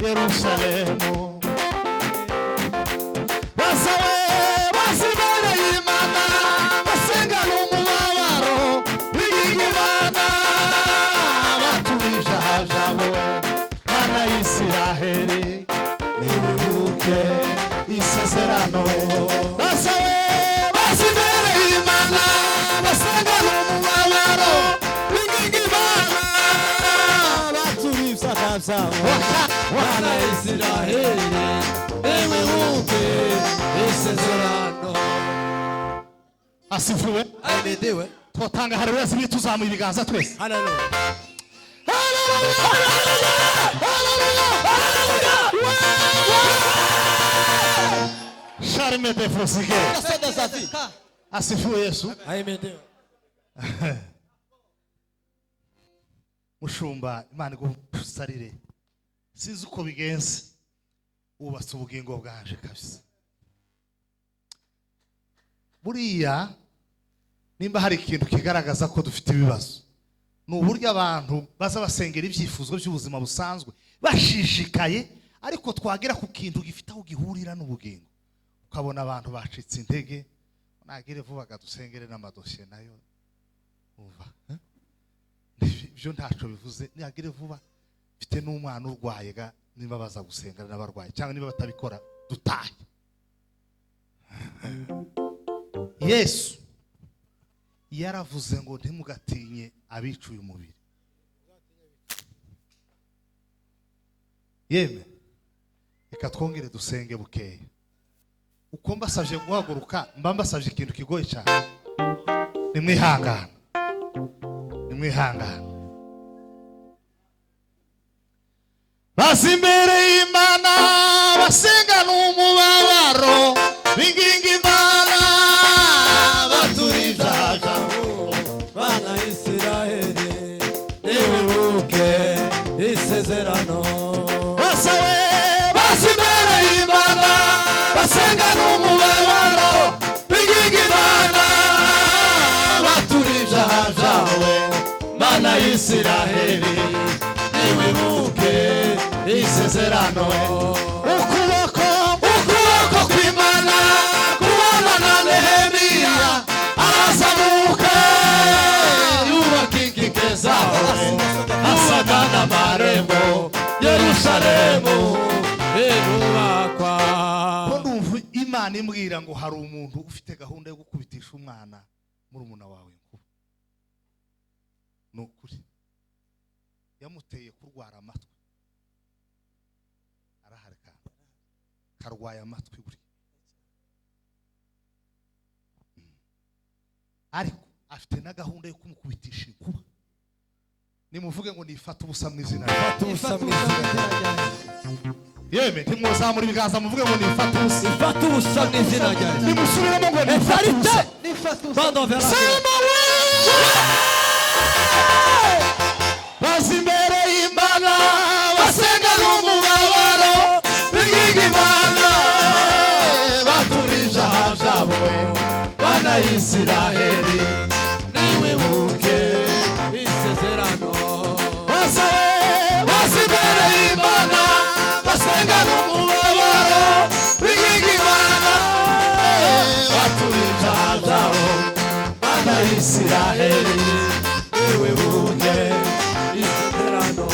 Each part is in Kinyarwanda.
Yerusalemu. Basawe basibere Imana basenga n'umubabaro w'Imana batuje hajabo Mana Isiraheli nibuke isezerano. Basawe basibere Imana basenga n'umubabaro w'Imana batuje hajabo Mana Isiraheli nibuke isezerano. Asifuwe Ahimidiwe. twatanga haleluya zibiri tuzamuye ibiganza twese. Haleluya. Charme de Fosike. Asifuwe Yesu. Ahimidiwe. Mushumba Imana igusarire. Sinzi uko bigenze. Ubatse ubugingo bwanje kabisa. Buriya nimba hari ikintu kigaragaza ko dufite ibibazo n'uburyo abantu baza basengera ibyifuzo by'ubuzima busanzwe bashishikaye, ariko twagera ku kintu gifite aho gihurira n'ubugingo ukabona abantu bacitse intege. Nagire vuba gadusengere n'amadosiye nayo umva ibyo ntaco bivuze. Nagire vuba mfite n'umwana urwaye ga nimba baza gusengera n'abarwaye cyangwa niba batabikora dutahe. Yesu yaravuze ngo ntimugatinye abicuye umubiri. Yeme reka twongere dusenge bukeya. Uko mbasavye guhaguruka mba mbasavye ikintu kigoye cyane. Nimwihangana basi imbere y'Imana basenga n'umubabaro binginga Imana baturije hajabo Mana Isiraheli nibuke isezerano. basawe basi imbere y'Imana basenga n'umubabaro binginga Imana baturije hajabo Mana Isiraheli nibuke isezerano. Ukuboko kw'Imana kubana na Nehemiya arazamuka yubaka inkike zawe asagana amarembo Yerusalemu irubakwa. ko ndumva Imana imbwira ngo hari umuntu ufite gahunda yo gukubitisha umwana murumuna wawe nkuba. Nukuri yamuteye kurwara amatwi araharika karwaye amatwi buri, ariko afite na gahunda yo kumukubitisha inkuba. Nimuvuge ngo nifata ubusa mu izina yeme ntimuzamura ibiganza muvuge ngo nifata ubusa. Ifata ubusa mu izina ryawe. Nimusubiremo ngo nifata ubusa. Bando vera. Bazi imbere y'Imana basenga n'umubabaro binginga Imana baturije hajabo Mana Isiraheli nibuke Isezerano. bazi imbere y'Imana basenga n'umubabaro binginga Imana baturije hajabo Mana Isiraheli nibuke Isezerano.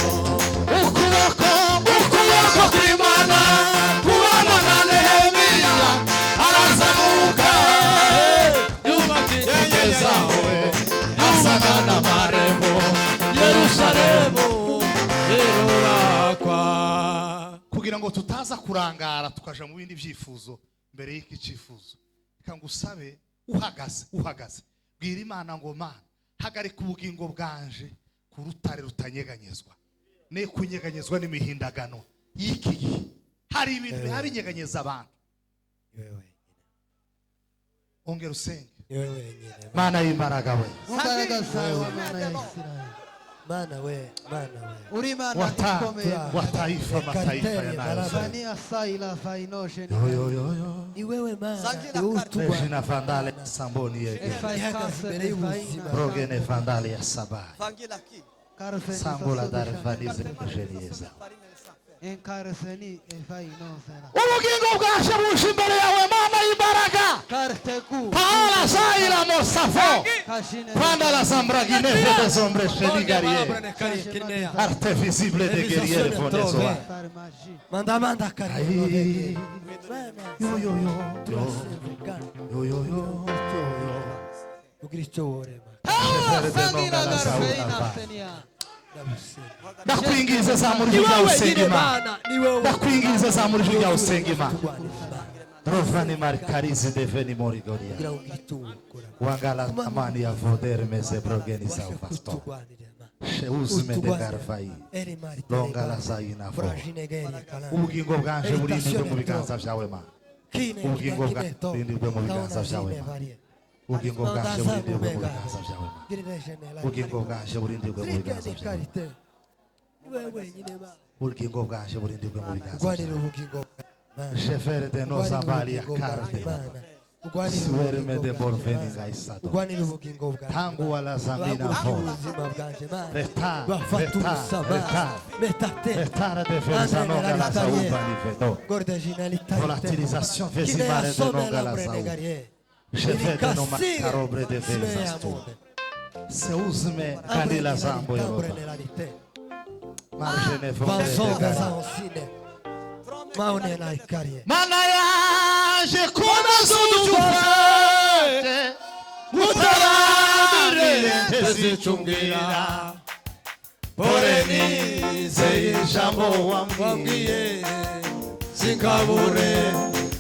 ukuboko kw'Imana kubana na Nehemiya arazamuka Yubaka inkike zawe asagana amarembo Yerusalemu. irubakwa. Kugira ngo tutaza kurangara tukaja mu bindi byifuzo mbere y'iki cyifuzo, reka ngusabe uhagaze bwira Imana ngo Mana hagarika ubugingo bwanje ku rutare rutanyeganyezwa, ne kunyeganyezwa n'imihindagano y'iki gihe. Hari ibintu bihabinyeganyeza abantu. Ongera usenge. Mana y'imbaraga we, Imbaraga zawe Mana ya Isiraheli. Mana we. Uri Imana ikomeye. wa taifa mataifa yanayo Fani asaila fainoshe Ni wewe Mana. Regina Vandale Samboni yeke imbere y'ubuzima. Progene Vandale ya Sabai Sambola dare vanize kujerieza Encaresceni e fai no sera. ubugingo bwaje buje imbere yawe mana y'imbaraga Cartecu. paola saila mosafo Cashine. quando la sambragine fede sombre sheligarie Kinea. arte visible de guerriere fonesoa Fare magie. Manda carino. yo yo yo yo yo yo O Cristo ore. Sandina Garfeina Senia. ndakwingiza za muri jya usengima ndakwingiza za muri jya usengima rovani markarizi deveni morigoria wangala amani ya voder meze brogeni za vasto sheuzme de garvai longala zaina vo ubugingo bwanje burindwe mu biganza byawe ma ubugingo bwanje burindwe mu biganza byawe ma ubugingo bwanje burindwe mu biganza byawe ma ubugingo bwanje burindwe mu biganza byawe ubugingo bwanje burindwe mu biganza byawe shefere de noza valia carte suere me de borveni gaisato tangu wala zamina vo reta de versano gala sauva ni vedo volatilizzazione vesimare de non gala sauva shefere no maccarobre de versasto se usme canila zambo europa margene fonde mana yaje kuba zudufate mutabare ntezicungira poreni zeyijambo wambwiye Sinkabure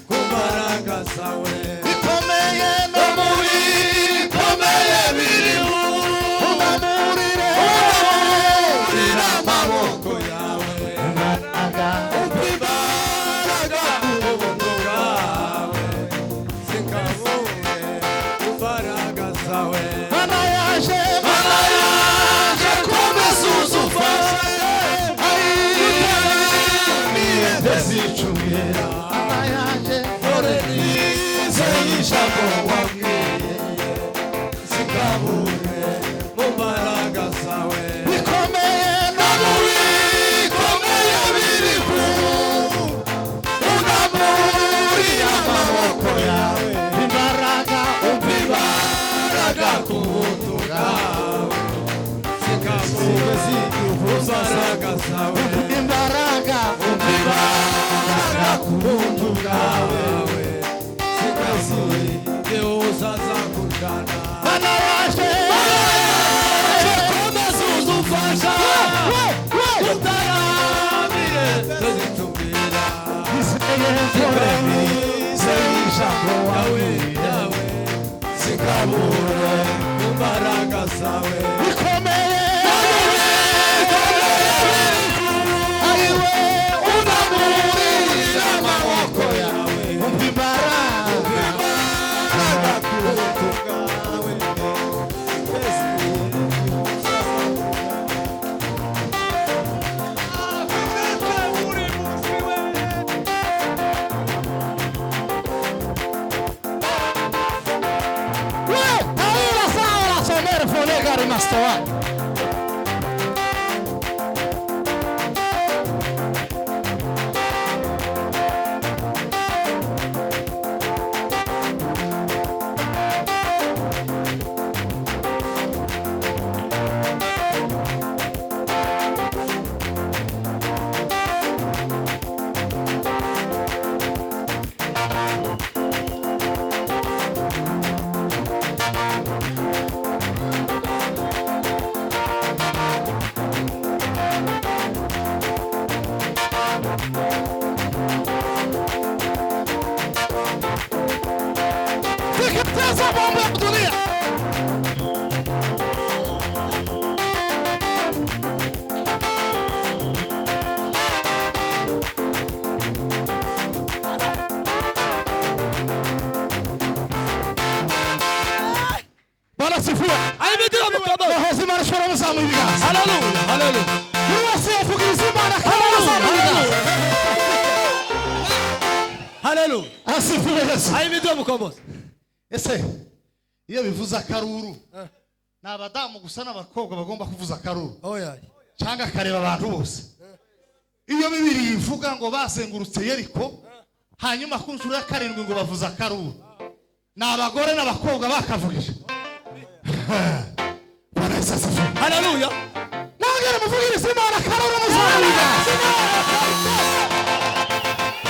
kumbaraga zawe. bikomeye no muri bikomeye birimo unamurire Amaboko yawe. aga Imbaraga ubuntu bwawe. Sinkabure kumbaraga zawe. mana yaje komeza uzufashe niye ntezicungira mana yaje Poreni zeyijambo wambwiye. Sinkabure kumbaraga zawe. bikomeye no muri bikomeye biriho unamuri amaboko yawe imbaraga Imbaraga ku buntu bwawe. Sinkabure kumbaraga zawe. imbaraga imbaraga ku buntu bwawe mana yaje komeza uzufasha izeye foremi zeyijambo wambwiye bikomeye ayiwe unamurira amaboko yawe umva imbaraga taira saola somere fonega rimasto Teketeza bomba ya dunia Bwana sifiwe. Roho zima nashukuru mzamu hivi gaza. Hallelujah. Uwase fugizima na kama mzamu hivi gaza. Hallelujah. Asifiwe Yesu. Ahimidiwe mukombozi. Ese iyo bivuza akaruru ni abadamu gusa n'abakobwa bagomba kuvuza akaruru Oya. cyangwa akareba abantu bose iyo bibiri ivuga ngo bazengurutse Yeriko, hanyuma ku nshuro ya karindwi ngo bavuza akaruru. Ni abagore n'abakobwa bakavugije. Haleluya. Nongere muvugirize Imana akaruru muzamurira.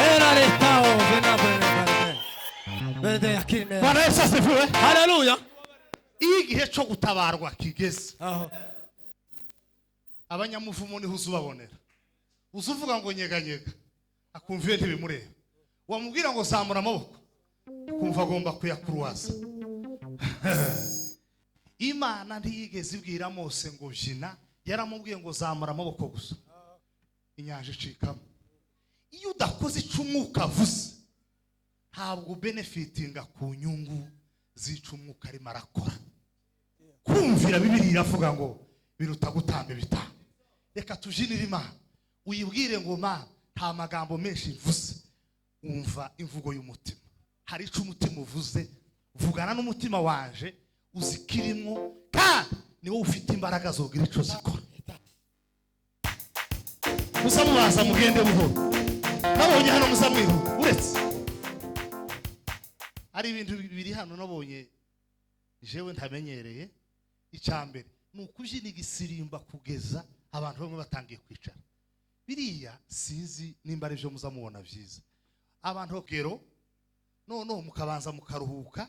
Era restao vena akine. Bwana Yesu asifiwe. Haleluya. Iyo igihe cyo gutabarwa kigeze, Aho. abanyamuvumo niho uzubabonera. Uzuvuga ngo nyeganyega, akumva iyo ntibimureba. Wamubwira ngo zamura amaboko, kumva agomba kuyakuruwaza. Imana ntiyigeze ibwira Mose ngo jina, yaramubwiye ngo zamura amaboko gusa. Inyanja icikamo. Iyo udakoze icyo umwuka avuze, ntabwo benefitinga ku nyungu z'ico umwuka arimo arakora. Kumvira Bibiliya iravuga ngo biruta gutamba ibitabo. Reka tujinire Imana, uyibwire ngo Mana, nta magambo menshi mvuze, umva imvugo y'umutima. Hari ico umutima uvuze, vugana n'umutima wanje, uzikirimo kandi niwo ufite imbaraga zogira ico zikora. Muzamubaza mugende buhoro. Nabonye hano muzamwihuta uretse ari ibintu bibiri hano nabonye jewe ntamenyereye. Icyambere ni ukujina igisirimba kugeza abantu bamwe batangiye kwicara. Biriya sinzi nimba ari byo muzamubona byiza. Abantu bogero no mukabanza mukaruhuka,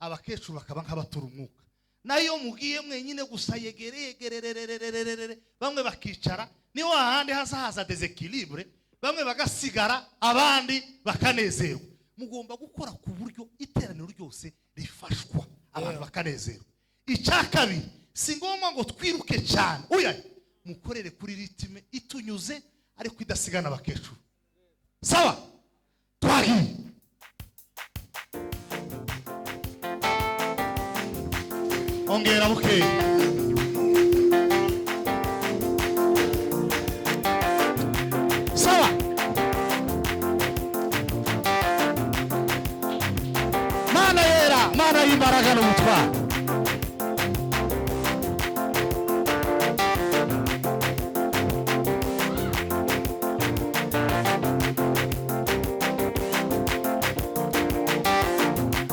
abakecuru bakaba nk'abatura umwuka. Nayo mugiye mwenyine gusa yegerere bamwe bakicara, niho ahandi haza desequilibre, bamwe bagasigara abandi bakanezerwa. Mugomba gukora ku buryo iteraniro ryose rifashwa, abantu bakanezerwa. Icyakabiri, si ngombwa ngo twiruke cyane, oya, mukorere kuri ritime itunyuze ariko idasigana abakecuru. Sawa, twagiye. Ongera bukeye. Sawa. Mana yera, Mana y'imbaraga n'ubutwari.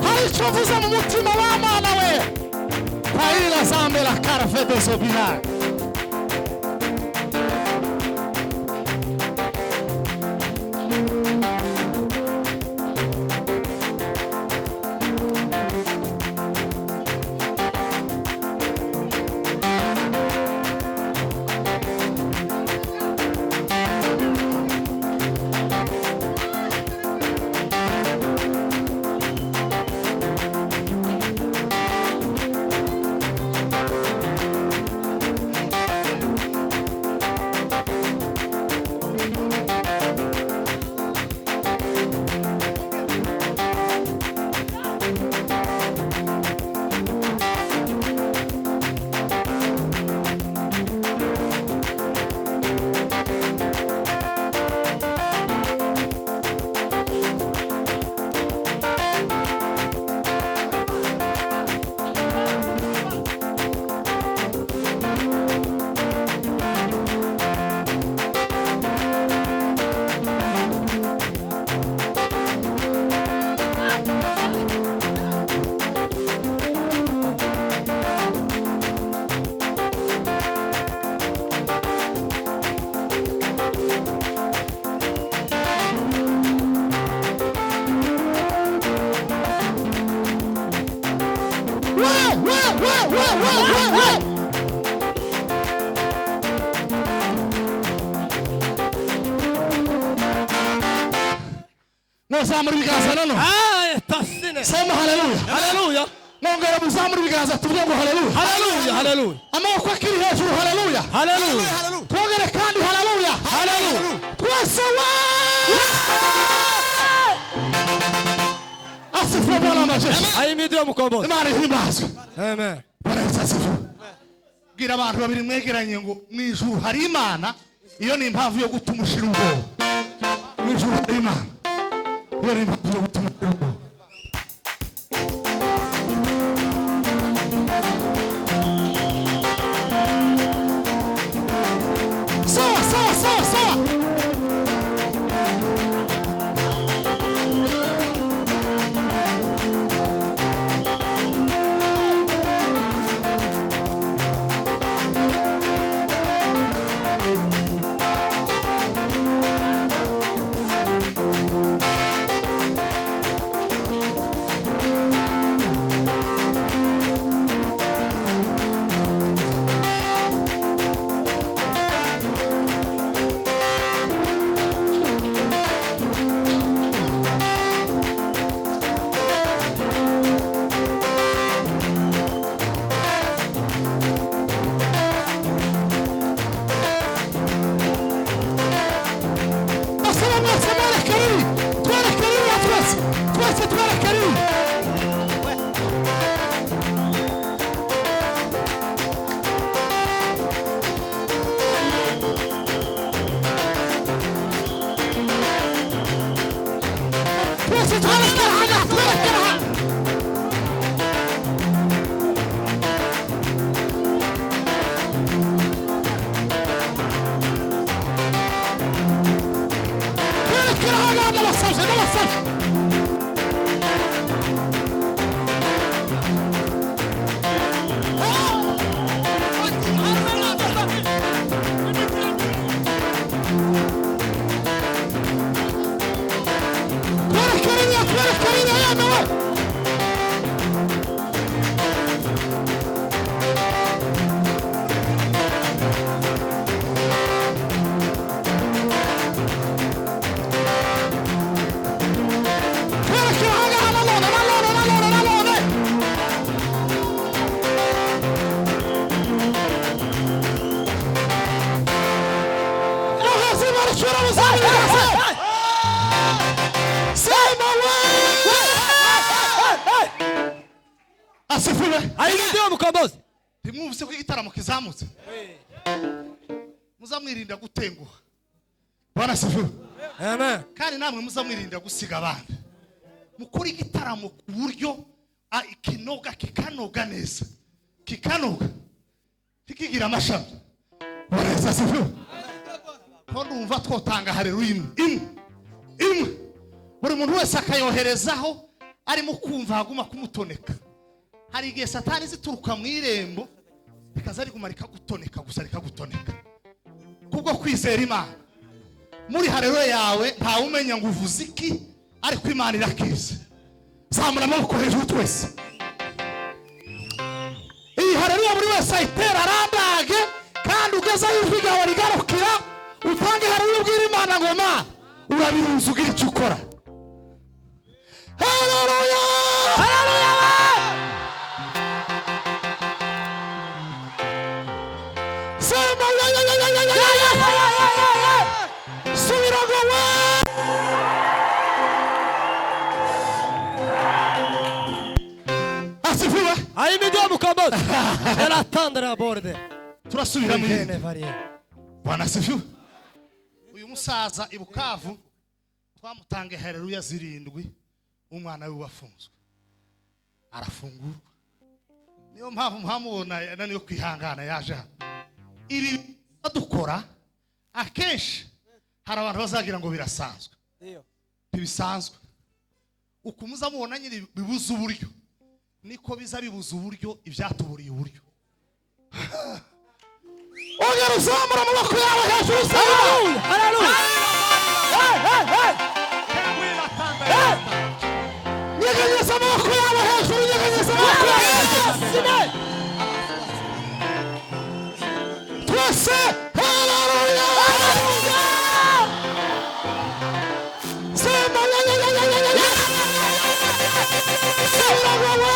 Hari icyo uvuze mu mutima wa Mana we. Paila zambe la cara fede sobinar. Muzamura ibiganza none. Está cine. Sema haleluya. Haleluya. Nongera muzamura ibiganza tuvuge ngo haleluya. Haleluya. Haleluya. Amaboko akiri hejuru haleluya. Haleluya. Twongere kandi haleluya. Haleluya. Twese asifiwe Bwana majeshi. Ahimidiwe mukombozi. Imana ihimbazwe. Amen. Bwana Yesu asifiwe. Bwira abantu babiri mwegeranye ngo mu ijuru hari Imana, iyo ni impamvu yo gutuma ushira ubwoba. Mu ijuru hari Imana, iyo ni impamvu yo gutuma ushira ubwoba. Sawa. mwese mwereke ribi, twereke ribi twese, twese twereke ribi. Twese twereke hana, twereke hana. Ahimidiwe mukombozi. Ntimwumvise ko igitaramo kizamutse? Muzamwirinda gutenguha. Bwana asifiwe. Amen. Kandi namwe muzamwirinda gusiga abandi. Mukora igitaramo ku buryo ikinoga kikanoga neza. Kikanoga. Kikigira amashami. Bwana asifiwe. Ko ndumva twotanga haleluya imwe. Buri muntu wese akayoherezaho arimo kumva haguma kumutoneka. Hari igihe Satani zituruka mu irembo bikaza ari gumarika gutoneka gusa rikagutoneka kubwo kwizera Imana. Muri haleluya yawe nta umenya ngo uvuze iki, ariko Imana irakize. Zamura amaboko hejuru twese. Iyi haleluya buri wese ayitera arandage, kandi ugeze aho ijwi ryawe rigarukira utange haleluya ubwira Imana ngo Mana urabirunze ugira icyo ukora. Haleluya, haleluya. Ahimidiwe mukombozi. Era tandra borde. Turasubira mu Ene varie. Bwana asifiwe. Uyu musaza i Bukavu twamutange haleluya 7, umwana we wafunzwe arafungurwa. Niyo mpamvu muhamubona naniyo kwihangana yaje. Ibi dukora akenshi hari abantu bazagira ngo birasanzwe. Ntibisanzwe. Ukumuza mubona nyiri bibuza uburyo, niko biza bibuza uburyo ibyatuburiye uburyo. Ongera uzamura amaboko yawe hejuru. Haleluya, haleluya. Nyeganyeza amaboko yawe hejuru, nyeganyeza amaboko yawe hejuru. Twese haleluya, haleluya. Sema la la la la la la. Sema la la.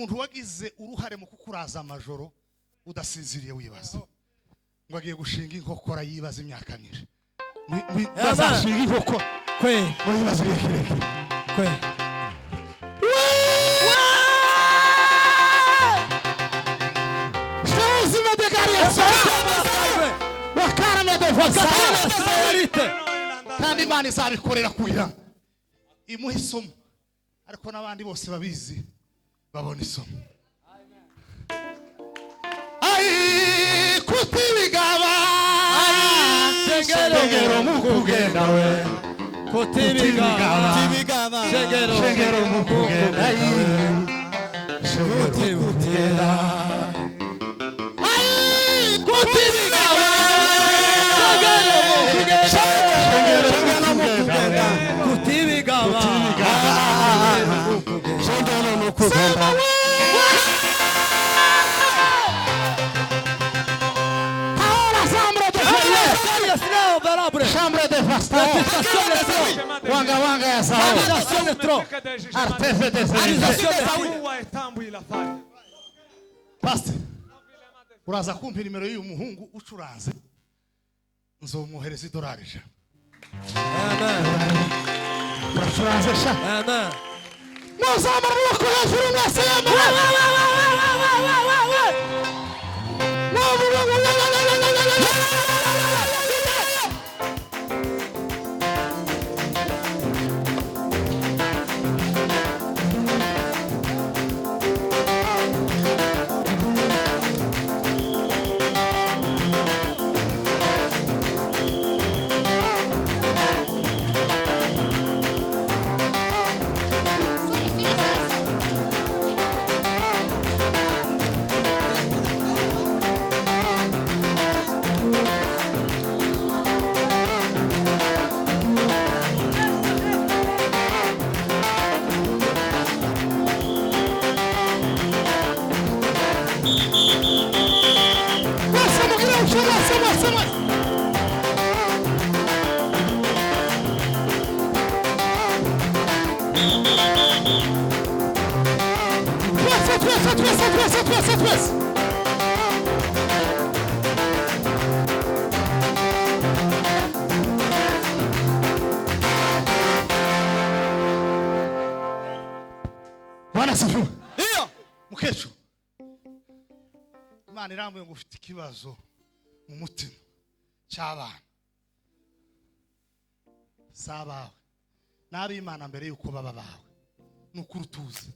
umuntu wagize uruhare mu kukuraza amajoro udasinziriye wibaza ngo agiye gushinga inkokora yibaza imyaka myinshi bazashinga inkokora kwe ngo yibaze igihe kirekire kwe ubuzima de gariyesi wakarane de vasari kandi Imana izabikorera kugira imuhe isomo ariko n'abandi bose babizi babona isomo ai kutibigaba shengero mu kugenda we kutibigaba shengero mu kugenda shengero ai kutibigaba chambre de faston wanga ya sawa artefe de Pastor uraza kumpa nimero y'uyu muhungu ucuranze nzomwohereza idolari ijana uracuranze sha muzamara amaboko hejuru mwese Bwana sifu. Iyo. Mukecuru. Imana irambuye ngo ufite ikibazo mu mutima cy'abana. Sabawe. Nabi Imana mbere yuko baba bawe. Nukuri tuzi.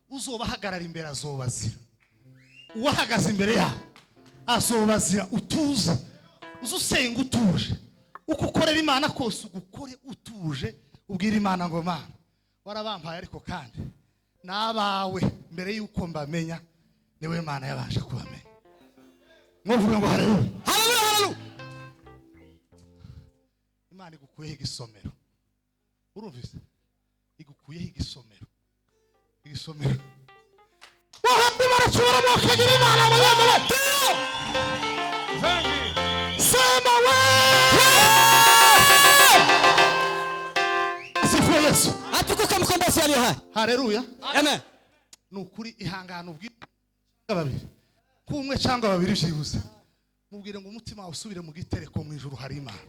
Uzobahagarara imbere azobazira. Uwahagaze imbere ya azobazira utuza. Uzusenga utuje. Uko ukorera Imana kose ugukore utuje. Ubwira Imana ngo Mana warabampaye ariko kandi nabawe mbere yuko mbamenya niwe Mana yabasha kubamenya. Mwovuga ngo haleluya. Haleluya. Imana igukuyeho igisomero. Urumvise? Igukuyeho igisomero. Igisomero. Wahambi barachura mwakagira Imana muyemere. Sema we. Asifu Yesu. Atukuka mkombezi aliye hai. Haleluya. Amen. Nukuri ihangana ubwira babiri. Kumwe cyangwa babiri byibuze. Mubwire ngo umutima usubire mu gitereko mu ijuru hari Imana.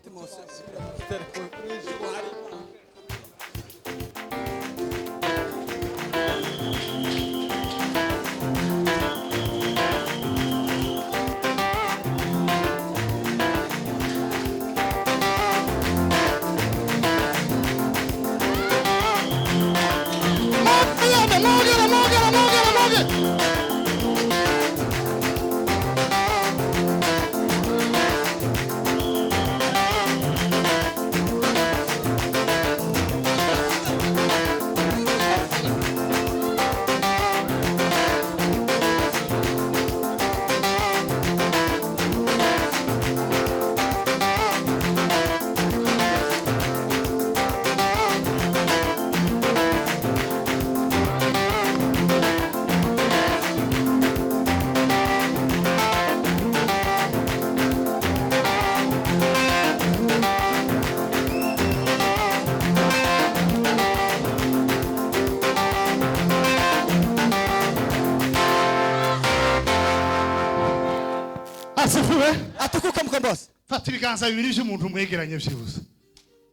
asifuwe. atukuka mkombozi. Fata ibiganza bibiri by'umuntu umwegeranye byibuze.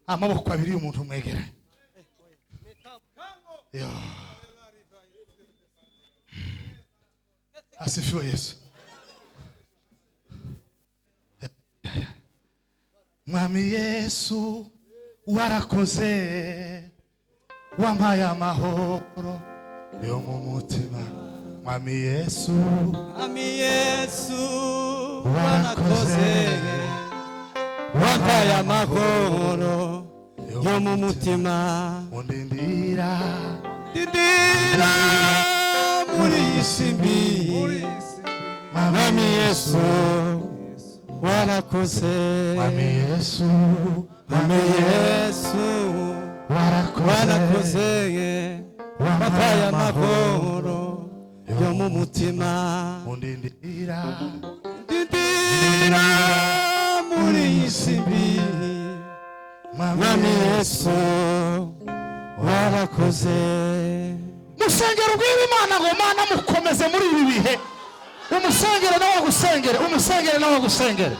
Amaboko abiri y'umuntu umwegeranye. Yo. Asifiwe Yesu. Mwami Yesu warakoze, wampaye amahoro yo mu mutima. Mwami Yesu warakoze, wampaye amahoro yo mu mutima. undindira muri iyi si mbi. Mwami Yesu warakoze, Mwami Yesu, Mwami Yesu warakoze, wampaye amahoro yo mu mutima. undindira muri iyi si mbi. Mwami Yesu warakoze. musengero rw'Imana ngo Mana mukomeze muri ibi bihe. Umusengere nawe gusengere, umusengere nawe gusengere.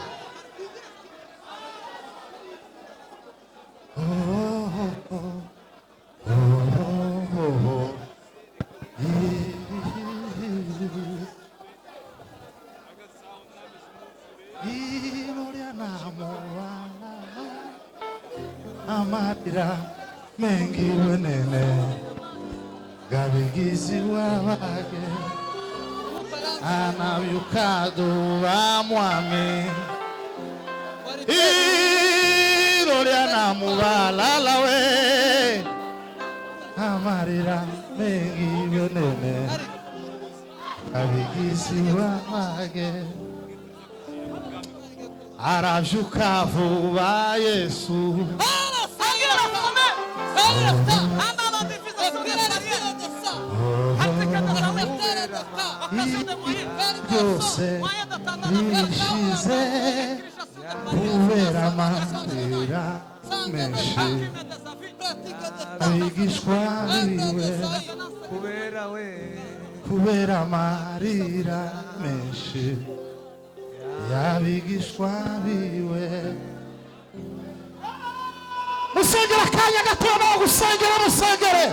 Amarira mengi wenene gabigizi wabage anavyukado wa mwami iroliana mubalala we amarira mengi wenene gabigizi wabage aravyuka vuba Yesu. Byose bishize kubera amarira menshi abigishwa biwe kubera amarira menshi y'abigishwa biwe. Musengera akanya gato no gusengera musengere.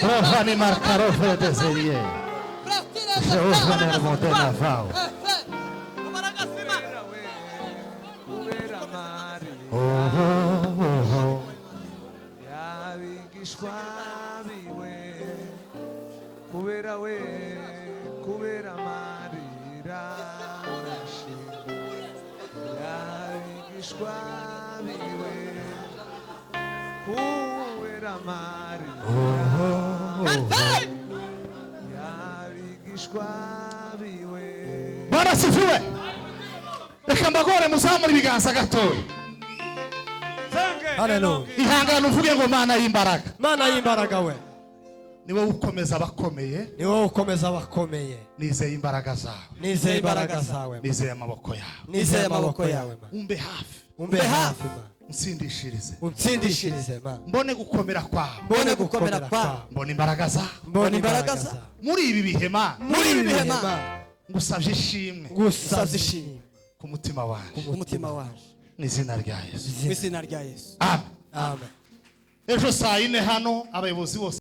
Rovani marcaro fredezerie. Jehovah ne remonte na vao. Y'abigishwa biwe kubera we kubera amarira menshi. Y'abigishwa biwe kubera amarira. Y'abigishwa biwe. Bwana sifiwe. Reka mbagore muzamura ibiganza gatoya. Haleluya. Ihangane uvuge ngo Mana y'imbaraga. Mana y'imbaraga we. Niwe ukomeza abakomeye. Ni wowe ukomeza abakomeye. Nizeye imbaraga zawe. Nizeye imbaraga zawe. Nizeye amaboko yawe. Nizeye amaboko yawe. Umbe hafi. Umbe hafi. Unsindishirize. Utsindishirize ma. Mbone gukomera kwawe. Mbone gukomera kwawe. Mbone imbaraga zawe. Mbone imbaraga zawe. Muri ibi bihe ma. Muri ibi bihe ma. Ngusavye ishimwe. Ngusavye ishimwe. Ku mutima wawe. Ku mutima wawe. N'izina rya Yesu. N'izina rya Yesu. Amen. Amen. Ejo saa 4 hano abayobozi bose